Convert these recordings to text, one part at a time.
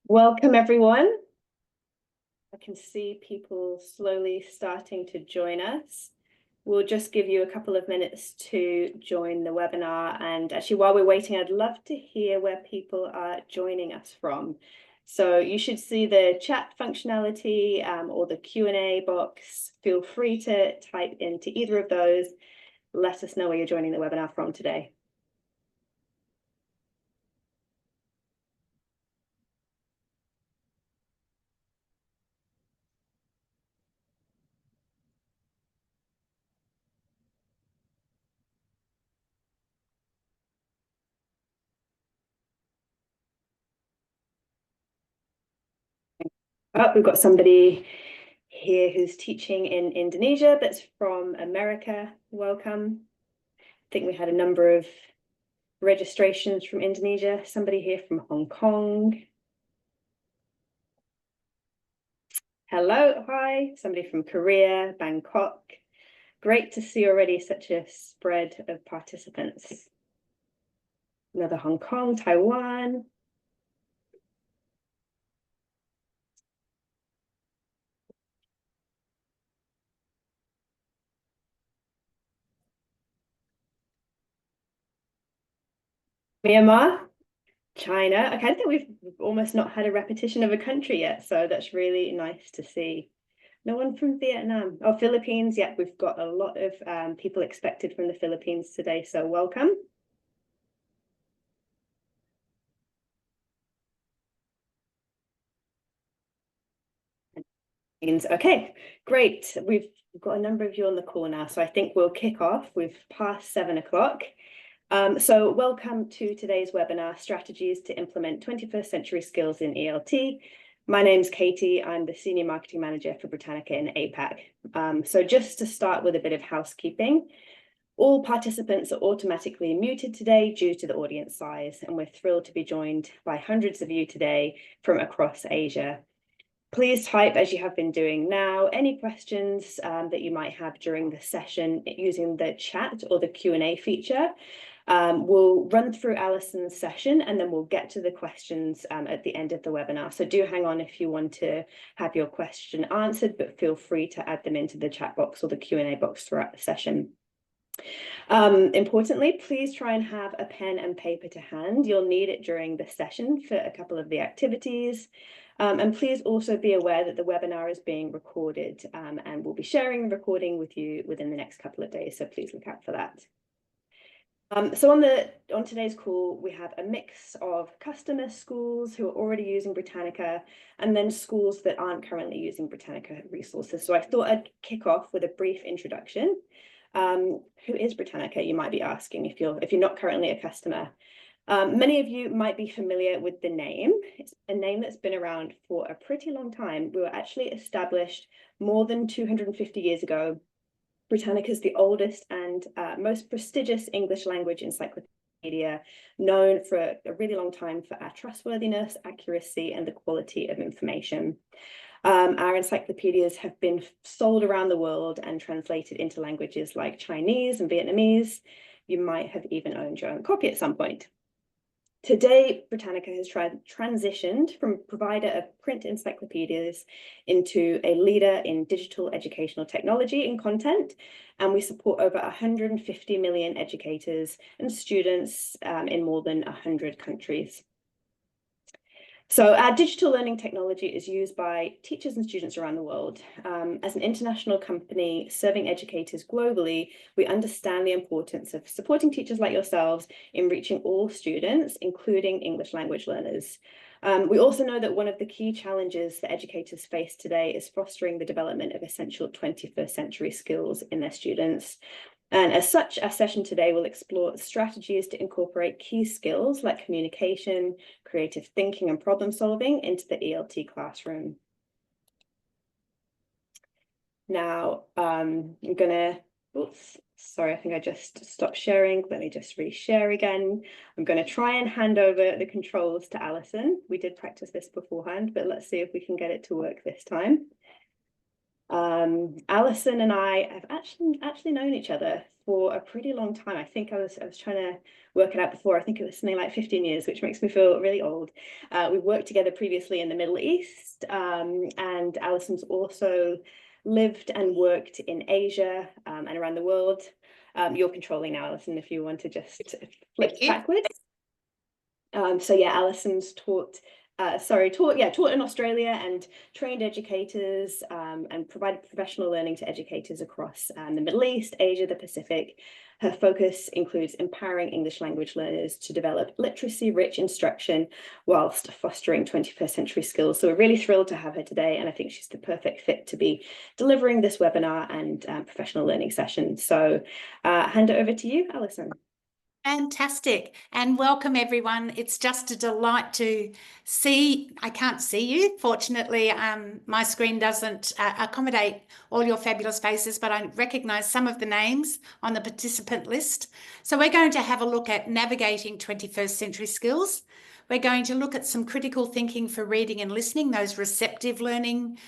Welcome, everyone. I can see people slowly starting to join us. We'll just give you a couple of minutes to join the webinar. And actually, while we're waiting, I'd love to hear where people are joining us from. So you should see the chat functionality or the Q&A box. Feel free to type into either of those. Let us know where you're joining the webinar from today. Oh, we've got somebody here who's teaching in Indonesia that's from America. Welcome. I think we had a number of registrations from Indonesia. Somebody here from Hong Kong. Hello, hi. Somebody from Korea, Bangkok. Great to see already such a spread of participants. Another Hong Kong, Taiwan. Myanmar, China. Okay, I think we've almost not had a repetition of a country yet, so that's really nice to see. No one from Vietnam. Oh, Philippines. Yeah, we've got a lot of people expected from the Philippines today, so welcome. Okay, great. We've got a number of you on the call now, so I think we'll kick off. We've passed 7 o'clock. So welcome to today's webinar, Strategies to Implement 21st Century Skills in ELT. My name's Katie. I'm the Senior Marketing Manager for Britannica in APAC. So just to start with a bit of housekeeping, all participants are automatically muted today due to the audience size, and we're thrilled to be joined by hundreds of you today from across Asia. Please type, as you have been doing now, any questions that you might have during the session using the chat or the Q&A feature. We'll run through Alison's session and then we'll get to the questions at the end of the webinar. So do hang on if you want to have your question answered, but feel free to add them into the chat box or the Q&A box throughout the session. Importantly, please try and have a pen and paper to hand. You'll need it during the session for a couple of the activities. And please also be aware that the webinar is being recorded and we'll be sharing the recording with you within the next couple of days. So please look out for that. So on today's call, we have a mix of customer schools who are already using Britannica and then schools that aren't currently using Britannica resources. So I thought I'd kick off with a brief introduction. Who is Britannica, you might be asking if you're not currently a customer. Many of you might be familiar with the name. It's a name that's been around for a pretty long time. We were actually established more than 250 years ago. Britannica is the oldest and most prestigious English language encyclopedia, known for a really long time for our trustworthiness, accuracy, and the quality of information. Our encyclopedias have been sold around the world and translated into languages like Chinese and Vietnamese. You might have even owned your own copy at some point. Today, Britannica has transitioned from a provider of print encyclopedias into a leader in digital educational technology and content, and we support over 150 million educators and students in more than 100 countries. So our digital learning technology is used by teachers and students around the world. As an international company serving educators globally, we understand the importance of supporting teachers like yourselves in reaching all students, including English language learners. We also know that one of the key challenges that educators face today is fostering the development of essential 21st century skills in their students. And as such, our session today will explore strategies to incorporate key skills like communication, creative thinking, and problem solving into the ELT classroom. Now, I'm gonna, oops, sorry, I think I just stopped sharing. Let me just reshare again. I'm gonna try and hand over the controls to Alison. We did practice this beforehand, but let's see if we can get it to work this time. Alison and I have actually known each other for a pretty long time. I think I was trying to work it out before. I think it was something like 15 years, which makes me feel really old. We worked together previously in the Middle East, and Alison's also lived and worked in Asia and around the world. You're controlling now, Alison, if you want to just flip backwards. So yeah, Alison's taught in Australia and trained educators and provided professional learning to educators across the Middle East, Asia, the Pacific. Her focus includes empowering English language learners to develop literacy-rich instruction whilst fostering 21st century skills. So we're really thrilled to have her today, and I think she's the perfect fit to be delivering this webinar and professional learning session. So hand it over to you, Alison. Fantastic, and welcome everyone. It's just a delight to see. I can't see you, fortunately. My screen doesn't accommodate all your fabulous faces, but I recognise some of the names on the participant list. So we're going to have a look at navigating 21st century skills. We're going to look at some critical thinking for reading and listening, those receptive learning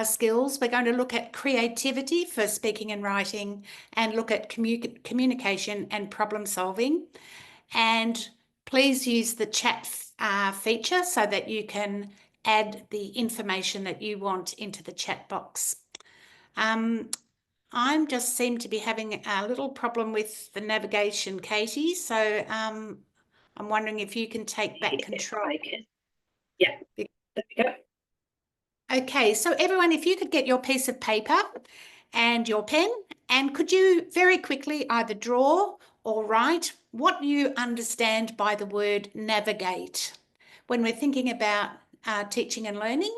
skills. We're going to look at creativity for speaking and writing, and look at communication and problem solving. And please use the chat feature so that you can add the information that you want into the chat box. I just seem to be having a little problem with the navigation, Katie. So I'm wondering if you can take back control. Yeah, there we go. Okay, so everyone, if you could get your piece of paper and your pen, and could you very quickly either draw or write what you understand by the word navigate? When we're thinking about teaching and learning,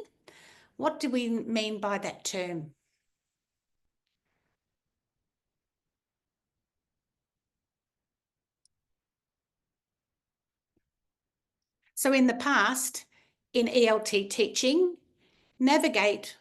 what do we mean by that term? So in the past, in ELT teaching, navigate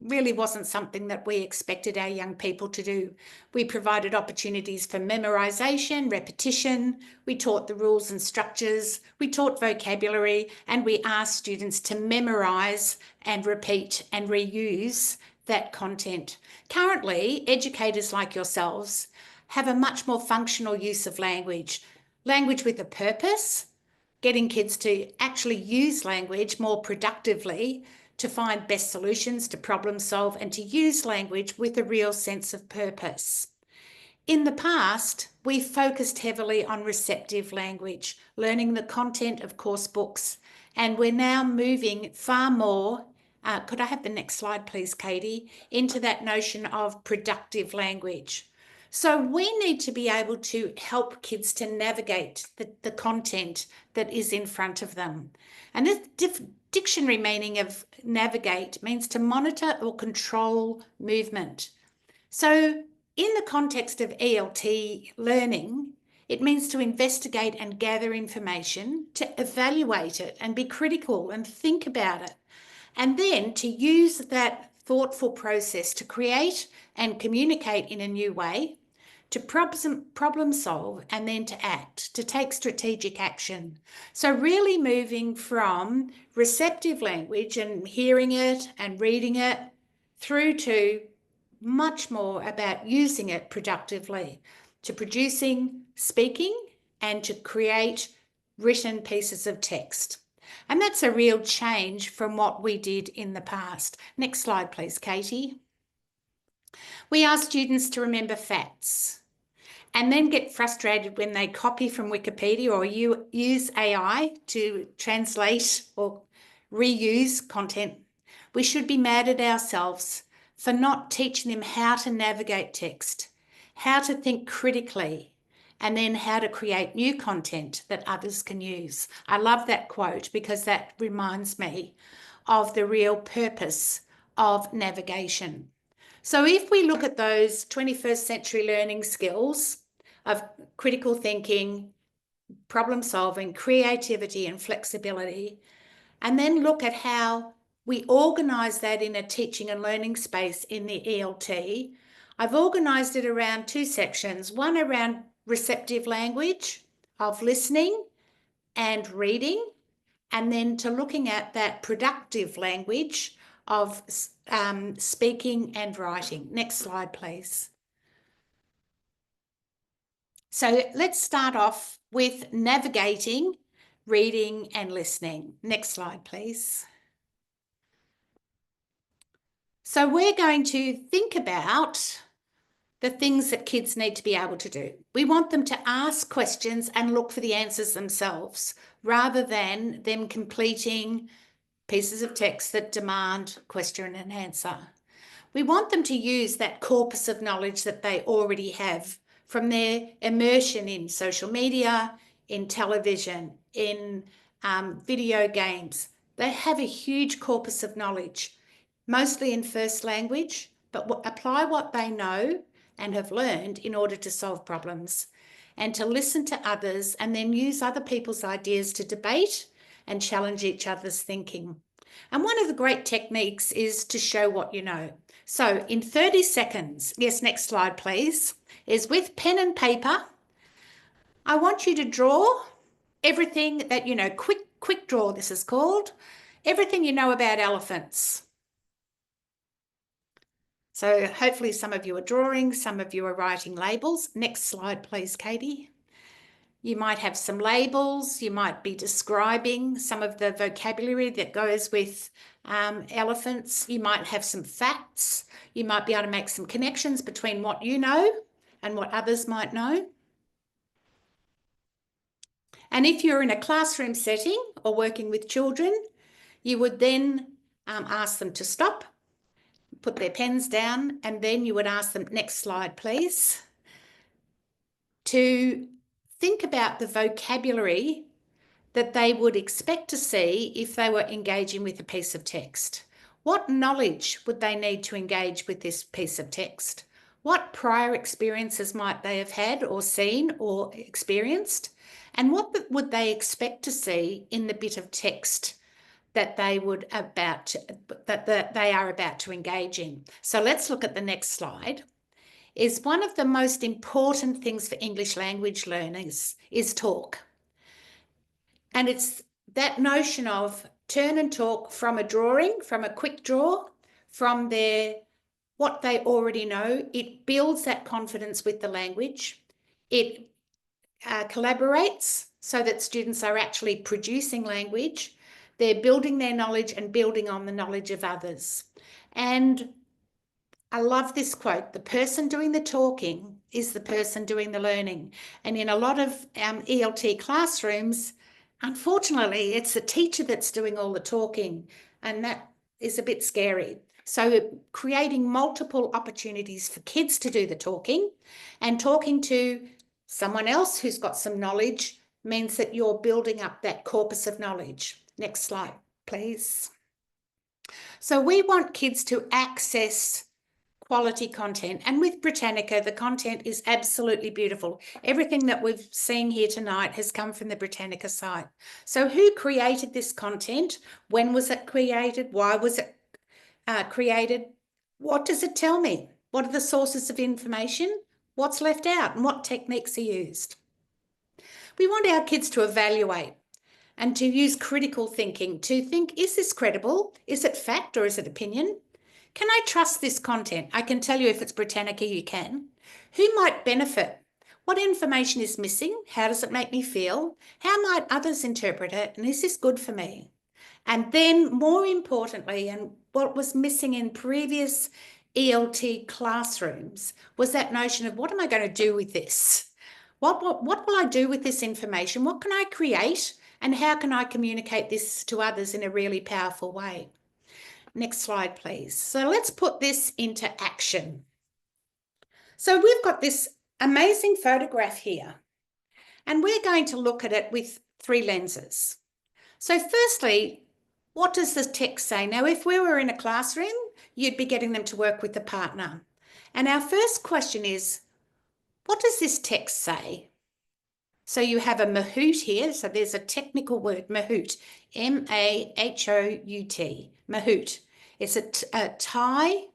really wasn't something that we expected our young people to do. We provided opportunities for memorization, repetition, we taught the rules and structures, we taught vocabulary, and we asked students to memorize and repeat and reuse that content. Currently, educators like yourselves have a much more functional use of language with a purpose, getting kids to actually use language more productively, to find best solutions, to problem solve, and to use language with a real sense of purpose. In the past, we focused heavily on receptive language, learning the content of course books, and we're now moving far more, could I have the next slide please, Katie, into that notion of productive language. So we need to be able to help kids to navigate the content that is in front of them. And this dictionary meaning of navigate means to monitor or control movement. So in the context of ELT learning, it means to investigate and gather information, to evaluate it and be critical and think about it, and then to use that thoughtful process to create and communicate in a new way, to problem solve, and then to act, to take strategic action. So really moving from receptive language and hearing it and reading it through to much more about using it productively, to producing, speaking, and to create written pieces of text. And that's a real change from what we did in the past. Next slide, please, Katie. We ask students to remember facts and then get frustrated when they copy from Wikipedia or you use AI to translate or reuse content. We should be mad at ourselves for not teaching them how to navigate text, how to think critically, and then how to create new content that others can use. I love that quote because that reminds me of the real purpose of navigation. So if we look at those 21st century learning skills of critical thinking, problem solving, creativity and flexibility, and then look at how we organise that in a teaching and learning space in the ELT, I've organised it around two sections, one around receptive language of listening and reading, and then to looking at that productive language of speaking and writing. Next slide, please. So let's start off with navigating, reading and listening. Next slide, please. So we're going to think about the things that kids need to be able to do. We want them to ask questions and look for the answers themselves, rather than them completing pieces of text that demand question and answer. We want them to use that corpus of knowledge that they already have from their immersion in social media, in television, in video games. They have a huge corpus of knowledge, mostly in first language, but apply what they know and have learned in order to solve problems, and to listen to others and then use other people's ideas to debate and challenge each other's thinking. And one of the great techniques is to show what you know. So in 30 seconds, yes, next slide, please, is with pen and paper, I want you to draw everything that you know, quick draw, this is called, everything you know about elephants. So hopefully some of you are drawing, some of you are writing labels. Next slide, please, Katie. You might have some labels, you might be describing some of the vocabulary that goes with elephants. You might have some facts. You might be able to make some connections between what you know and what others might know. And if you're in a classroom setting or working with children, you would then ask them to stop, put their pens down, and then you would ask them, next slide, please, to think about the vocabulary that they would expect to see if they were engaging with a piece of text. What knowledge would they need to engage with this piece of text? What prior experiences might they have had or seen or experienced? And what would they expect to see in the bit of text that they are about to engage in? So let's look at the next slide. Is one of the most important things for English language learners is talk. And it's that notion of turn and talk from a drawing, from a quick draw, from what they already know. It builds that confidence with the language. It collaborates so that students are actually producing language. They're building their knowledge and building on the knowledge of others. And I love this quote, the person doing the talking is the person doing the learning. And in a lot of ELT classrooms, unfortunately, it's the teacher that's doing all the talking, and that is a bit scary. So creating multiple opportunities for kids to do the talking and talking to someone else who's got some knowledge means that you're building up that corpus of knowledge. Next slide, please. So we want kids to access quality content. And with Britannica, the content is absolutely beautiful. Everything that we've seen here tonight has come from the Britannica site. So who created this content? When was it created? Why was it created? What does it tell me? What are the sources of information? What's left out and what techniques are used? We want our kids to evaluate and to use critical thinking, to think, is this credible? Is it fact or is it opinion? Can I trust this content? I can tell you if it's Britannica, you can. Who might benefit? What information is missing? How does it make me feel? How might others interpret it? And is this good for me? And then more importantly, and what was missing in previous ELT classrooms was that notion of what am I going to do with this? What will I do with this information? What can I create? And how can I communicate this to others in a really powerful way? Next slide, please. So let's put this into action. So we've got this amazing photograph here, and we're going to look at it with 3 lenses. So firstly, what does the text say? Now, if we were in a classroom, you'd be getting them to work with a partner. And our first question is, what does this text say? So you have a mahout here. So there's a technical word, mahout, M-A-H-O-U-T, mahout. It's a Thai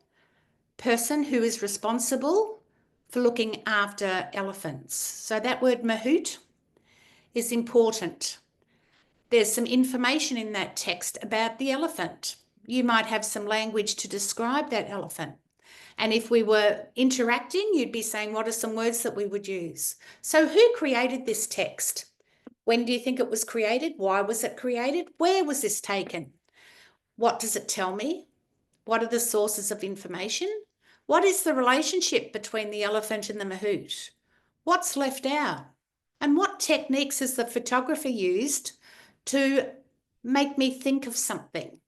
person who is responsible for looking after elephants. So that word mahout is important. There's some information in that text about the elephant. you might have some language to describe that elephant. And if we were interacting, you'd be saying, what are some words that we would use? So who created this text? When do you think it was created? Why was it created? Where was this taken? What does it tell me? What are the sources of information? What is the relationship between the elephant and the mahout? What's left out? And what techniques has the photographer used to make me think of something?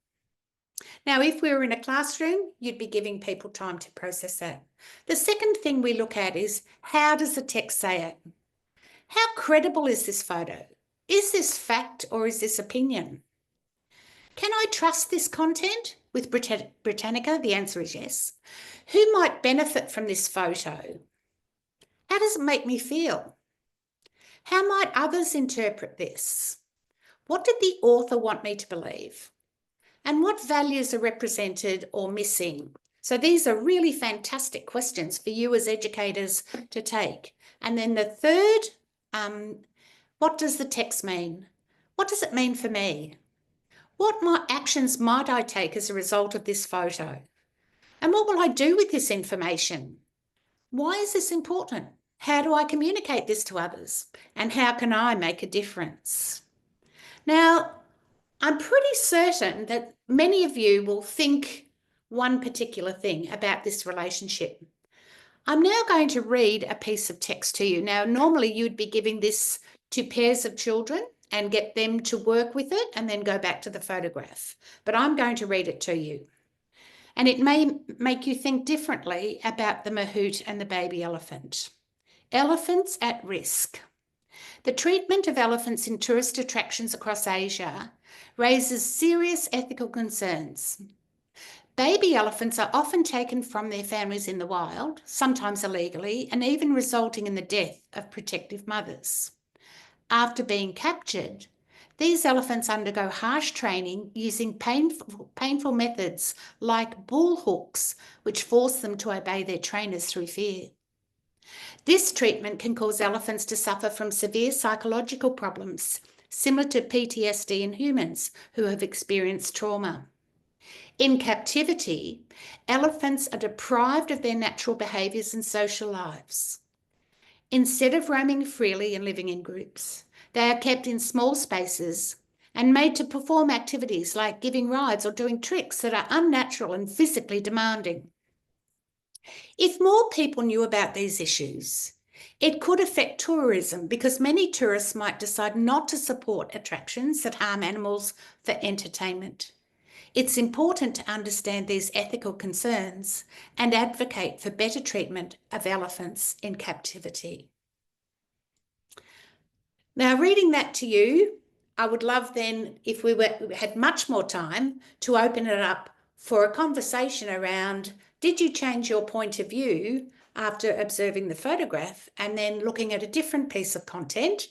Now, if we were in a classroom, you'd be giving people time to process that. The second thing we look at is, how does the text say it? How credible is this photo? Is this fact or is this opinion? Can I trust this content? With Britannica, the answer is yes. Who might benefit from this photo? How does it make me feel? How might others interpret this? What did the author want me to believe? And what values are represented or missing? So these are really fantastic questions for you as educators to take. And then the third, what does the text mean? What does it mean for me? What actions might I take as a result of this photo? And what will I do with this information? Why is this important? How do I communicate this to others? And how can I make a difference? Now, I'm pretty certain that many of you will think one particular thing about this relationship. I'm now going to read a piece of text to you. Now, normally you'd be giving this to pairs of children and get them to work with it and then go back to the photograph. But I'm going to read it to you. And it may make you think differently about the mahout and the baby elephant. Elephants at risk. The treatment of elephants in tourist attractions across Asia raises serious ethical concerns. Baby elephants are often taken from their families in the wild, sometimes illegally, and even resulting in the death of protective mothers. After being captured, these elephants undergo harsh training using painful methods like bull hooks, which force them to obey their trainers through fear. This treatment can cause elephants to suffer from severe psychological problems, similar to PTSD in humans who have experienced trauma. In captivity, elephants are deprived of their natural behaviours and social lives. Instead of roaming freely and living in groups, they are kept in small spaces and made to perform activities like giving rides or doing tricks that are unnatural and physically demanding. If more people knew about these issues, it could affect tourism because many tourists might decide not to support attractions that harm animals for entertainment. It's important to understand these ethical concerns and advocate for better treatment of elephants in captivity. Now, reading that to you, I would love then, if we had much more time, to open it up for a conversation around, did you change your point of view after observing the photograph and then looking at a different piece of content?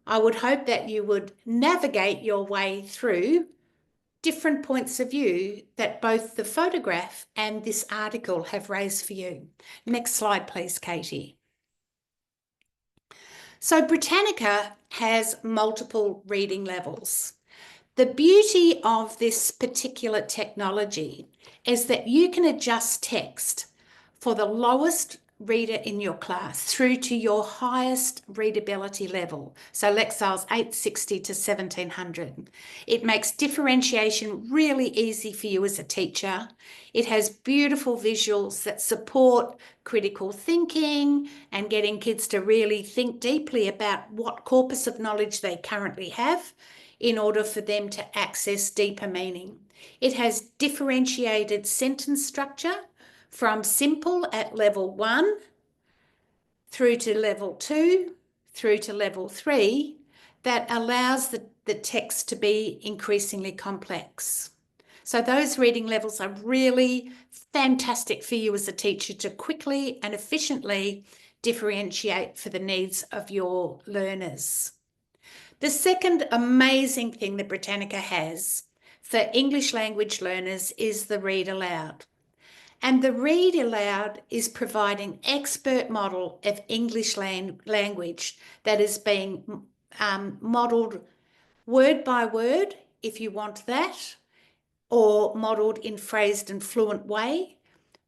I would hope that you would navigate your way through different points of view that both the photograph and this article have raised for you. Next slide, please, Katie. So Britannica has multiple reading levels. The beauty of this particular technology is that you can adjust text for the lowest reader in your class through to your highest readability level. So Lexil's 860 to 1700. It makes differentiation really easy for you as a teacher. It has beautiful visuals that support critical thinking and getting kids to really think deeply about what corpus of knowledge they currently have in order for them to access deeper meaning. It has differentiated sentence structure from simple at level 1 through to level 2 through to level 3 that allows the text to be increasingly complex. So those reading levels are really fantastic for you as a teacher to quickly and efficiently differentiate for the needs of your learners. The second amazing thing that Britannica has for English language learners is the Read Aloud. And the Read Aloud is providing expert model of English language that is being modelled word by word, if you want that, or modelled in phrased and fluent way,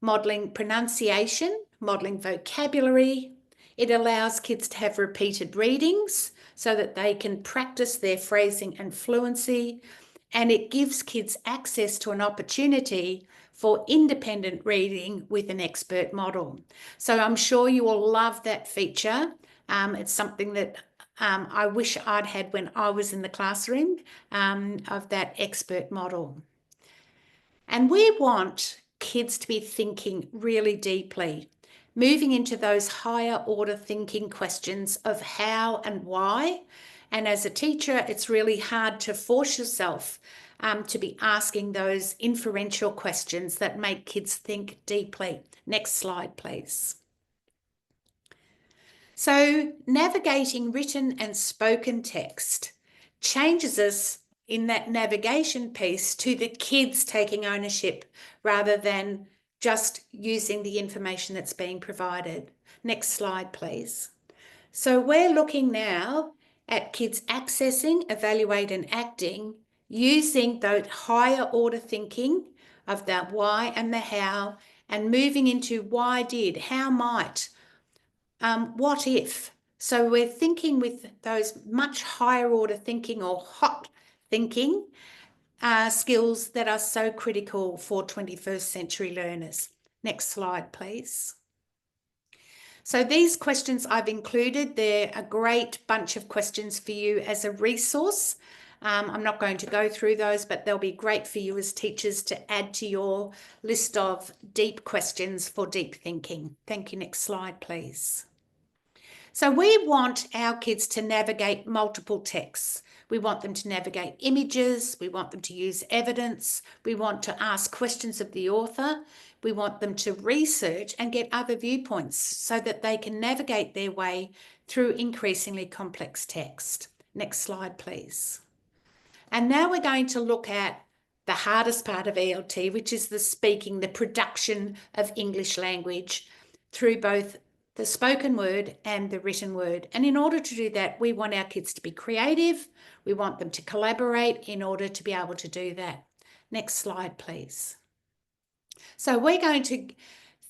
modelling pronunciation, modelling vocabulary. It allows kids to have repeated readings so that they can practice their phrasing and fluency, and it gives kids access to an opportunity for independent reading with an expert model. So I'm sure you will love that feature. It's something that I wish I'd had when I was in the classroom, of that expert model. And we want kids to be thinking really deeply, moving into those higher order thinking questions of how and why. And as a teacher, it's really hard to force yourself to be asking those inferential questions that make kids think deeply. Next slide, please. So navigating written and spoken text changes us in that navigation piece to the kids taking ownership rather than just using the information that's being provided. Next slide, please. So we're looking now at kids accessing, evaluate and acting using that higher order thinking of the why and the how, and moving into why did, how might, what if. So we're thinking with those much higher order thinking or hot thinking skills that are so critical for 21st century learners. Next slide, please. So these questions I've included, they're a great bunch of questions for you as a resource. I'm not going to go through those, but they'll be great for you as teachers to add to your list of deep questions for deep thinking. Thank you. Next slide, please. So we want our kids to navigate multiple texts. We want them to navigate images. We want them to use evidence. We want to ask questions of the author. We want them to research and get other viewpoints so that they can navigate their way through increasingly complex text. Next slide, please. And now we're going to look at the hardest part of ELT, which is the speaking, the production of English language through both the spoken word and the written word. And in order to do that, we want our kids to be creative. We want them to collaborate in order to be able to do that. Next slide, please. So we're going to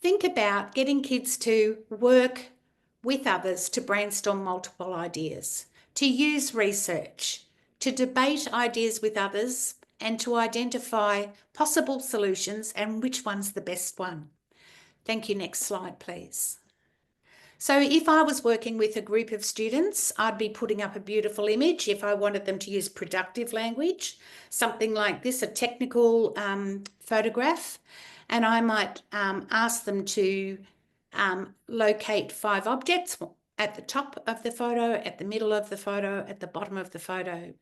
think about getting kids to work with others to brainstorm multiple ideas, to use research, to debate ideas with others, and to identify possible solutions and which one's the best one. Thank you. Next slide, please. So if I was working with a group of students, I'd be putting up a beautiful image if I wanted them to use productive language, something like this, a technical photograph. And I might ask them to locate 5 objects at the top of the photo, at the middle of the photo, at the bottom of the photo.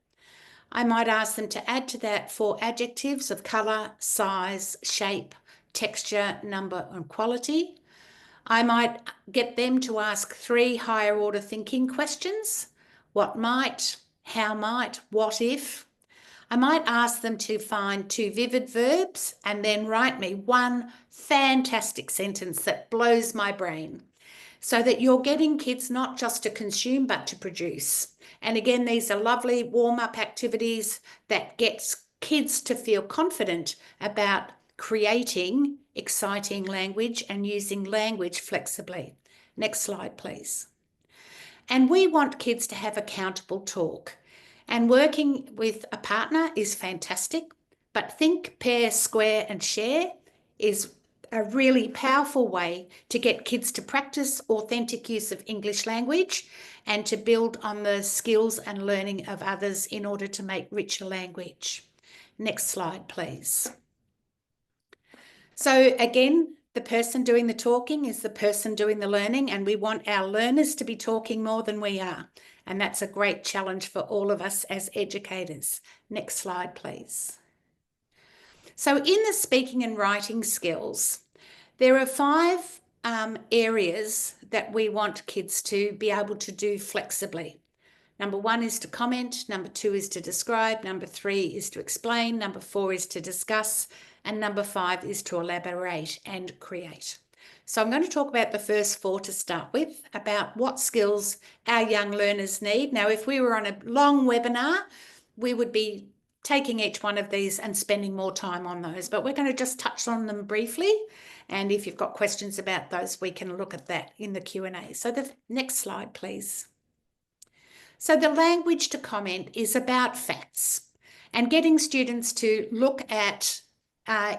I might ask them to add to that 4 adjectives of colour, size, shape, texture, number and quality. I might get them to ask 3 higher order thinking questions. What might, how might, what if? I might ask them to find 2 vivid verbs and then write me 1 fantastic sentence that blows my brain, so that you're getting kids not just to consume but to produce. And again, these are lovely warm-up activities that gets kids to feel confident about creating exciting language and using language flexibly. Next slide, please. And we want kids to have accountable talk. And working with a partner is fantastic, but think, pair, square and share is a really powerful way to get kids to practice authentic use of English language and to build on the skills and learning of others in order to make richer language. Next slide, please. So again, the person doing the talking is the person doing the learning, and we want our learners to be talking more than we are. And that's a great challenge for all of us as educators. Next slide, please. So in the speaking and writing skills, there are 5 areas that we want kids to be able to do flexibly. Number 1 is to comment, number 2 is to describe, number 3 is to explain, number 4 is to discuss, and number 5 is to elaborate and create. So I'm going to talk about the first 4 to start with, about what skills our young learners need. Now, if we were on a long webinar, we would be taking each one of these and spending more time on those, but we're going to just touch on them briefly. And if you've got questions about those, we can look at that in the Q&A. So the next slide, please. So the language to comment is about facts and getting students to look at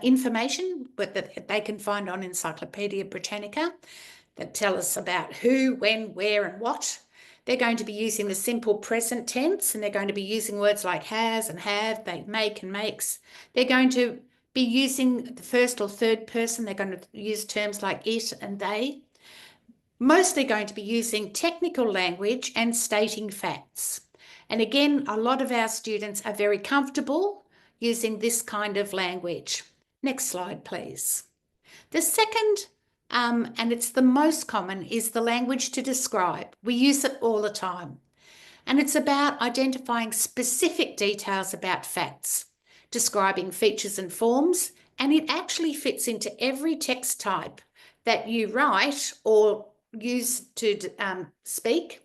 information that they can find on Encyclopedia Britannica that tell us about who, when, where and what. They're going to be using the simple present tense, and they're going to be using words like has and have, they make and makes. They're going to be using the first or third person. They're going to use terms like it and they. Mostly going to be using technical language and stating facts. And again, a lot of our students are very comfortable using this kind of language. Next slide, please. The second, and it's the most common, is the language to describe. We use it all the time. And it's about identifying specific details about facts, describing features and forms, and it actually fits into every text type that you write or use to speak,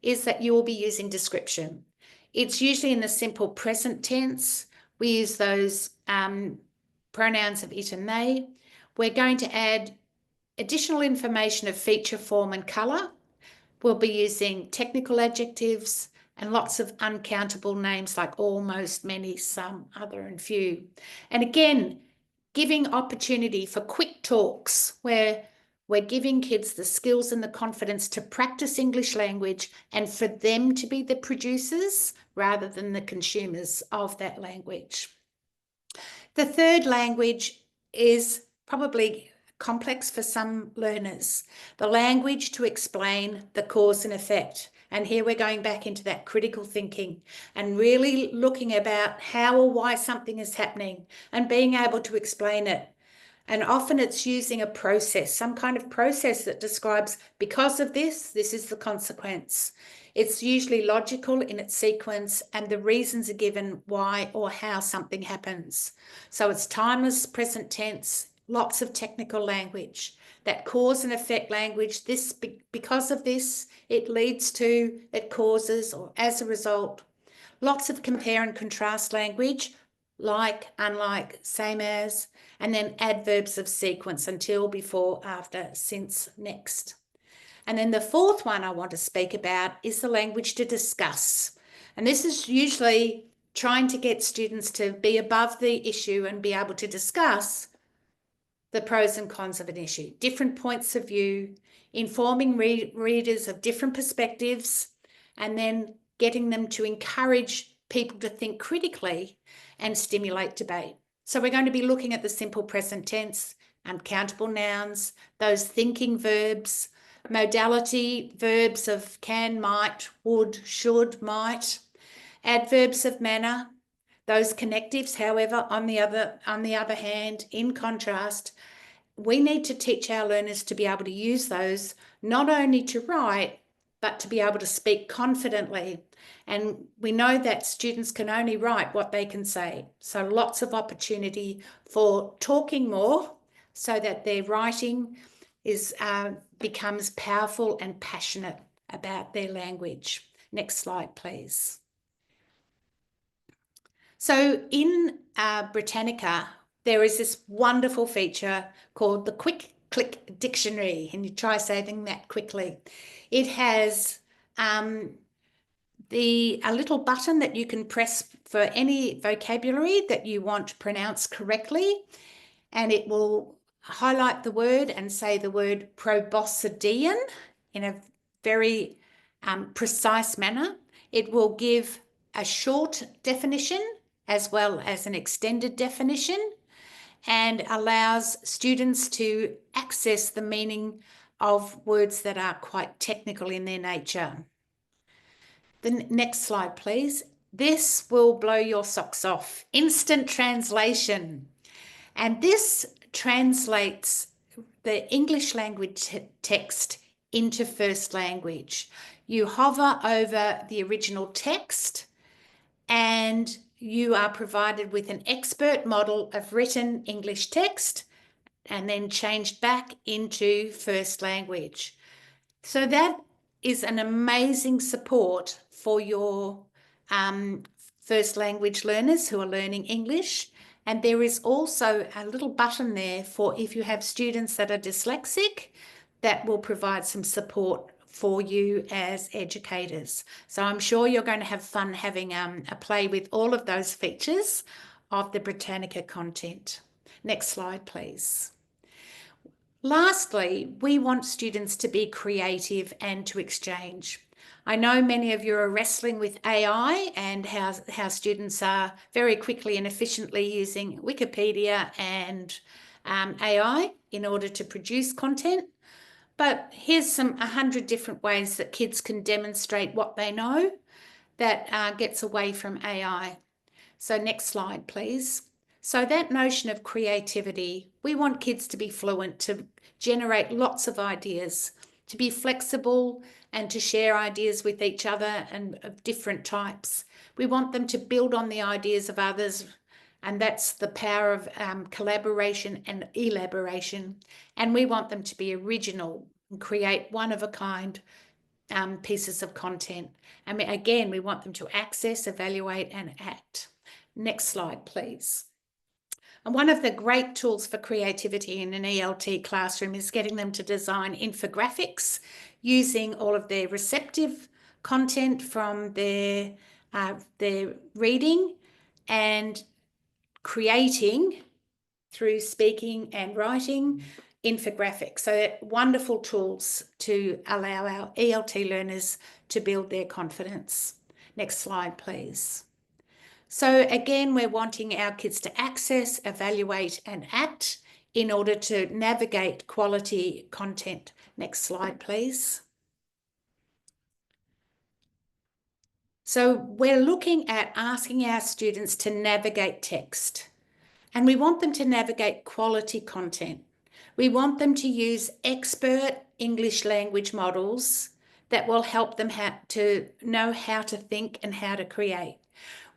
is that you will be using description. It's usually in the simple present tense. We use those pronouns of it and they. We're going to add additional information of feature, form and colour. We'll be using technical adjectives and lots of uncountable names like all, most, many, some, other and few. And again, giving opportunity for quick talks where we're giving kids the skills and the confidence to practice English language and for them to be the producers rather than the consumers of that language. The third language is probably complex for some learners, the language to explain the cause and effect. And here we're going back into that critical thinking and really looking about how or why something is happening and being able to explain it. And often it's using a process, some kind of process that describes because of this, this is the consequence. It's usually logical in its sequence and the reasons are given why or how something happens. So it's timeless, present tense, lots of technical language. That cause and effect language, this because of this, it leads to, it causes, or as a result. Lots of compare and contrast language, like, unlike, same as, and then adverbs of sequence, until, before, after, since, next. And then the fourth one I want to speak about is the language to discuss. And this is usually trying to get students to be above the issue and be able to discuss the pros and cons of an issue, different points of view, informing readers of different perspectives, and then getting them to encourage people to think critically and stimulate debate. So we're going to be looking at the simple present tense, uncountable nouns, those thinking verbs, modality verbs of can, might, would, should, might, adverbs of manner, those connectives. However, on the other hand, in contrast, we need to teach our learners to be able to use those not only to write, but to be able to speak confidently. And we know that students can only write what they can say. So lots of opportunity for talking more so that their writing becomes powerful and passionate about their language. Next slide, please. So in Britannica, there is this wonderful feature called the Quick Click Dictionary, and you try saying that quickly. It has a little button that you can press for any vocabulary that you want pronounced correctly, and it will highlight the word and say the word proboscidean in a very precise manner. It will give a short definition as well as an extended definition, and allows students to access the meaning of words that are quite technical in their nature. The next slide, please. This will blow your socks off. Instant translation. And this translates the English language text into first language. You hover over the original text and you are provided with an expert model of written English text and then changed back into first language. So that is an amazing support for your first language learners who are learning English. And there is also a little button there for if you have students that are dyslexic, that will provide some support for you as educators. So I'm sure you're going to have fun having a play with all of those features of the Britannica content. Next slide, please. Lastly, we want students to be creative and to exchange. I know many of you are wrestling with AI and how students are very quickly and efficiently using Wikipedia and AI in order to produce content. But here's 100 different ways that kids can demonstrate what they know that gets away from AI. So next slide, please. So that notion of creativity, we want kids to be fluent, to generate lots of ideas, to be flexible and to share ideas with each other and of different types. We want them to build on the ideas of others, and that's the power of collaboration and elaboration. And we want them to be original and create one-of-a-kind pieces of content. And again, we want them to access, evaluate, and act. Next slide, please. And one of the great tools for creativity in an ELT classroom is getting them to design infographics using all of their receptive content from their reading and creating through speaking and writing infographics. So wonderful tools to allow our ELT learners to build their confidence. Next slide, please. So again, we're wanting our kids to access, evaluate, and act in order to navigate quality content. Next slide, please. So we're looking at asking our students to navigate text, and we want them to navigate quality content. We want them to use expert English language models that will help them to know how to think and how to create.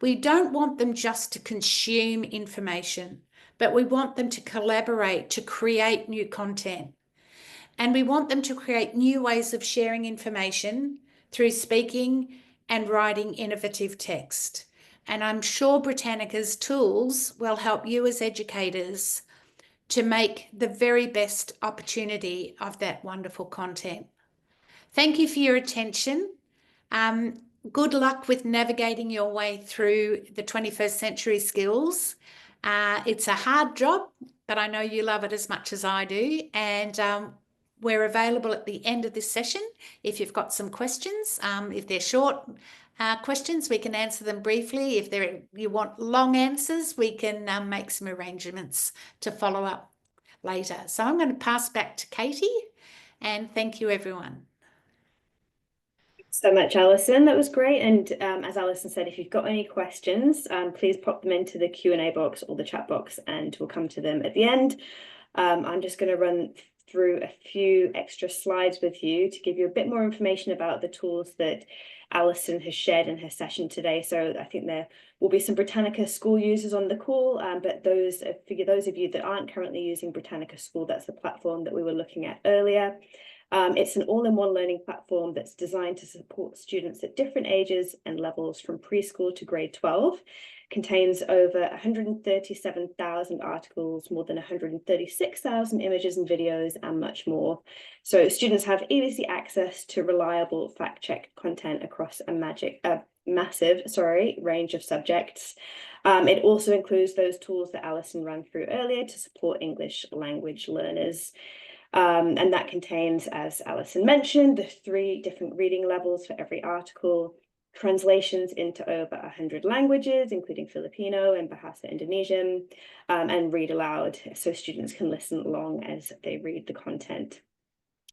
We don't want them just to consume information, but we want them to collaborate, to create new content. And we want them to create new ways of sharing information through speaking and writing innovative text. And I'm sure Britannica's tools will help you as educators to make the very best opportunity of that wonderful content. Thank you for your attention. Good luck with navigating your way through the 21st century skills. It's a hard job, but I know you love it as much as I do. And we're available at the end of this session if you've got some questions. If they're short questions, we can answer them briefly. If you want long answers, we can make some arrangements to follow up later. So I'm going to pass back to Katie, and thank you, everyone. So much, Alison. That was great. And as Alison said, if you've got any questions, please pop them into the Q&A box or the chat box, and we'll come to them at the end. I'm just going to run through a few extra slides with you to give you a bit more information about the tools that Alison has shared in her session today. So I think there will be some Britannica School users on the call, but for those of you that aren't currently using Britannica School, that's the platform that we were looking at earlier. It's an all-in-one learning platform that's designed to support students at different ages and levels from preschool to grade 12. Contains over 137,000 articles, more than 136,000 images and videos, and much more. So students have easy access to reliable fact-check content across a massive range of subjects. It also includes those tools that Alison ran through earlier to support English language learners. And that contains, as Alison mentioned, the 3 different reading levels for every article, translations into over 100 languages, including Filipino and Bahasa Indonesian, and read aloud, so students can listen along as they read the content.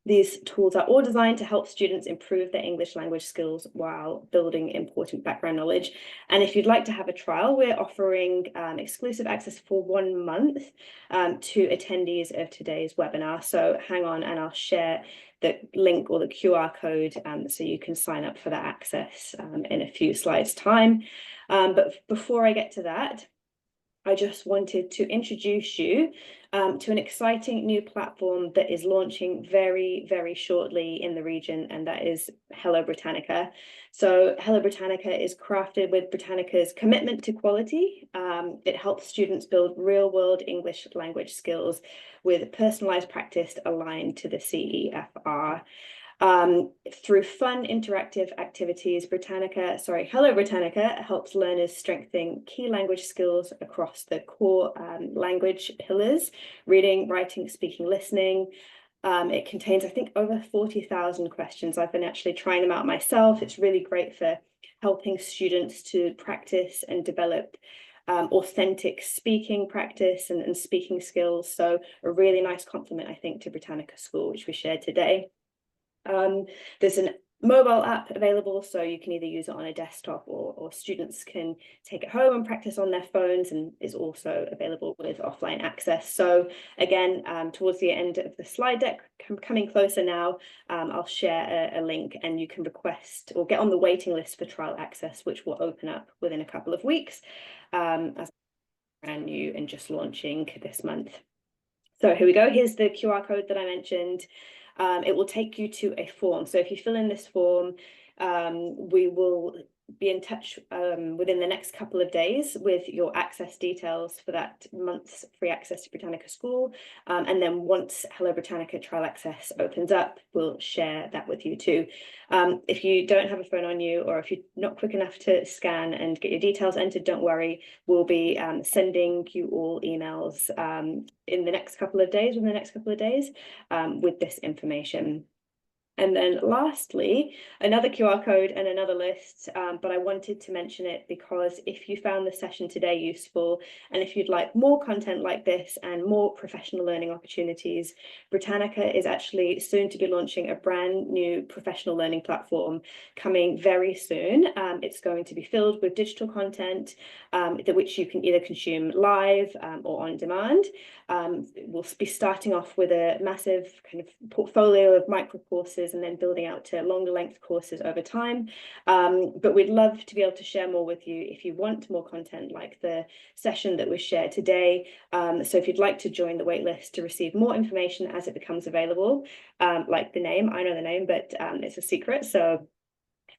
These tools are all designed to help students improve their English language skills while building important background knowledge. And if you'd like to have a trial, we're offering exclusive access for 1 month to attendees of today's webinar. So hang on, and I'll share the link or the QR code so you can sign up for that access in a few slides' time. But before I get to that, I just wanted to introduce you to an exciting new platform that is launching very, very shortly in the region, and that is Hello Britannica. So Hello Britannica is crafted with Britannica's commitment to quality. It helps students build real-world English language skills with personalized practice aligned to the CEFR. Through fun interactive activities, Hello Britannica helps learners strengthen key language skills across the core language pillars: reading, writing, speaking, listening. It contains, I think, over 40,000 questions. I've been actually trying them out myself. It's really great for helping students to practice and develop authentic speaking practice and speaking skills. So a really nice compliment, I think, to Britannica School, which we shared today. There's a mobile app available, so you can either use it on a desktop or students can take it home and practice on their phones, and is also available with offline access. So again, towards the end of the slide deck, coming closer now, I'll share a link and you can request or get on the waiting list for trial access, which will open up within a couple of weeks, as brand new and just launching this month. So here we go. Here's the QR code that I mentioned. It will take you to a form. So if you fill in this form, we will be in touch within the next couple of days with your access details for that month's free access to Britannica School. And then once Hello Britannica trial access opens up, we'll share that with you too. If you don't have a phone on you, or if you're not quick enough to scan and get your details entered, don't worry. We'll be sending you all emails within the next couple of days with this information. And then lastly, another QR code and another list, but I wanted to mention it because if you found the session today useful, and if you'd like more content like this and more professional learning opportunities, Britannica is actually soon to be launching a brand new professional learning platform coming very soon. It's going to be filled with digital content which you can either consume live or on demand. We'll be starting off with a massive kind of portfolio of micro courses and then building out to longer length courses over time. But we'd love to be able to share more with you if you want more content like the session that was shared today. So if you'd like to join the waitlist to receive more information as it becomes available, like the name, I know the name, but it's a secret. So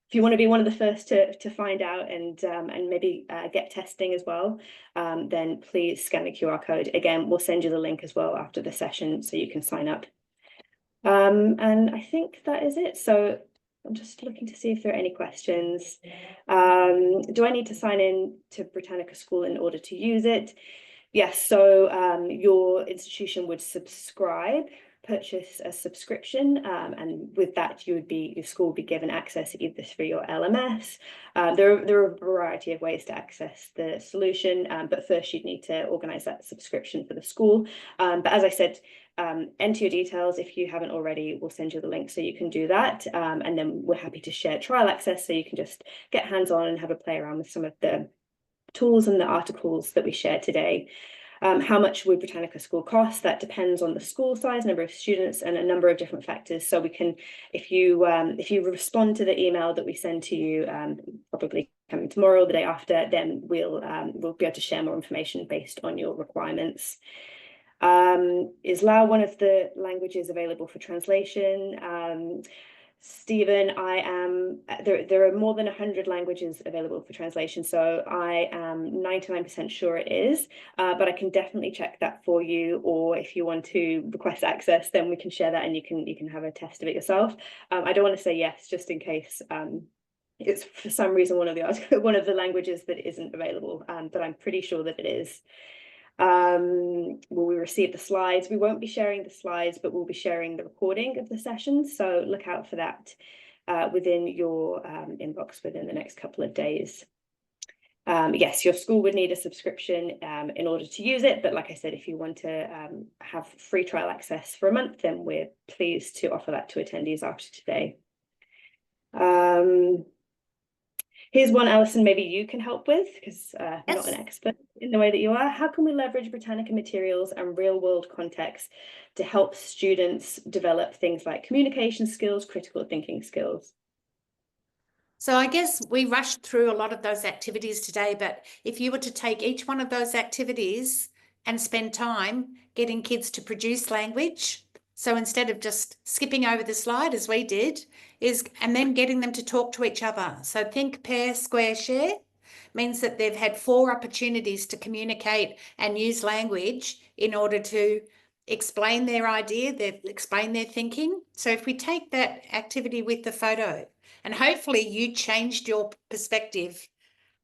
if you want to be one of the first to find out and maybe get testing as well, then please scan the QR code. Again, we'll send you the link as well after the session so you can sign up. And I think that is it. So I'm just looking to see if there are any questions. Do I need to sign in to Britannica School in order to use it? Yes, so your institution would purchase a subscription, and with that your school would be given access either through your LMS. There are a variety of ways to access the solution, but first you'd need to organize that subscription for the school. But as I said, enter your details if you haven't already. We'll send you the link so you can do that, and then we're happy to share trial access so you can just get hands-on and have a play around with some of the tools and the articles that we shared today. How much would Britannica School cost? That depends on the school size, number of students, and a number of different factors. So we can, if you respond to the email that we send to you, probably coming tomorrow or the day after, then we'll be able to share more information based on your requirements. Is Lao one of the languages available for translation? Stephen, there are more than 100 languages available for translation, so I am 99% sure it is, but I can definitely check that for you, or if you want to request access, then we can share that and you can have a test of it yourself. I don't want to say yes, just in case it's for some reason one of the languages that isn't available, but I'm pretty sure that it is. Will we receive the slides? We won't be sharing the slides, but we'll be sharing the recording of the sessions. So look out for that within your inbox within the next couple of days. Yes, your school would need a subscription in order to use it. But like I said, if you want to have free trial access for a month, then we're pleased to offer that to attendees after today. Here's one, Alison, maybe you can help with, because you're not an expert in the way that you are. How can we leverage Britannica materials and real-world context to help students develop things like communication skills, critical thinking skills? So I guess we rushed through a lot of those activities today, but if you were to take each one of those activities and spend time getting kids to produce language, so instead of just skipping over the slide as we did, and then getting them to talk to each other. So think, pair, square, share means that they've had 4 opportunities to communicate and use language in order to explain their idea, explain their thinking. So if we take that activity with the photo, and hopefully you changed your perspective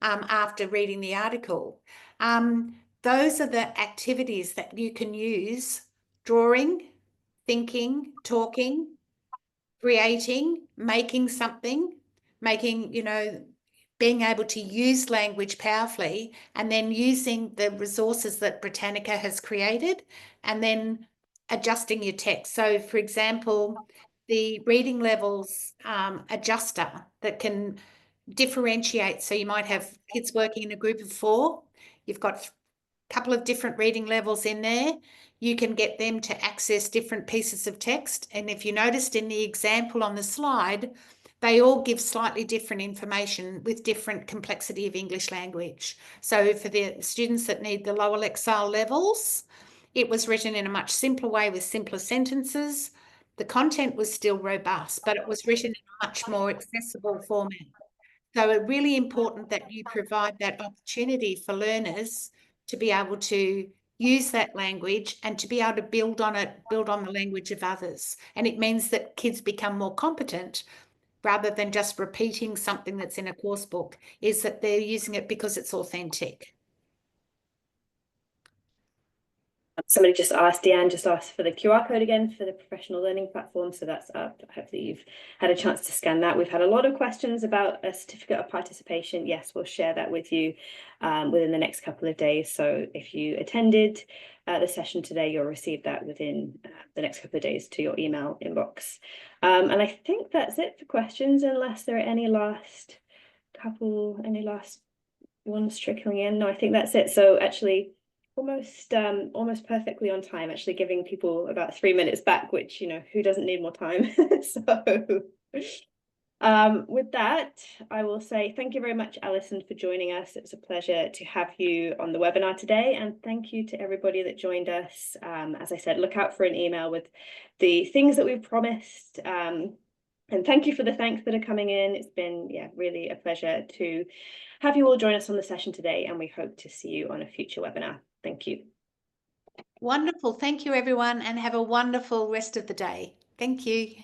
after reading the article, those are the activities that you can use: drawing, thinking, talking, creating, making something, being able to use language powerfully, and then using the resources that Britannica has created, and then adjusting your text. So, for example, the reading levels adjuster that can differentiate. So you might have kids working in a group of 4. You've got couple of different reading levels in there. You can get them to access different pieces of text. And if you noticed in the example on the slide, they all give slightly different information with different complexity of English language. So for the students that need the lower Lexile levels, it was written in a much simpler way with simpler sentences. The content was still robust, but it was written in a much more accessible format. So it's really important that you provide that opportunity for learners to be able to use that language and to be able to build on it, build on the language of others. And it means that kids become more competent rather than just repeating something that's in a course book, is that they're using it because it's authentic. Somebody just asked, Deanne just asked for the QR code again for the professional learning platform. So that's up. Hopefully you've had a chance to scan that. We've had a lot of questions about a certificate of participation. Yes, we'll share that with you within the next couple of days. So if you attended the session today, you'll receive that within the next couple of days to your email inbox. And I think that's it for questions, unless there are any last ones trickling in. No, I think that's it. So actually, almost perfectly on time, actually giving people about 3 minutes back, which, who doesn't need more time? So with that, I will say thank you very much, Alison, for joining us. It's a pleasure to have you on the webinar today, and thank you to everybody that joined us. As I said, look out for an email with the things that we've promised. And thank you for the thanks that are coming in. It's been, really a pleasure to have you all join us on the session today, and we hope to see you on a future webinar. Thank you. Wonderful. Thank you, everyone, and have a wonderful rest of the day. Thank you.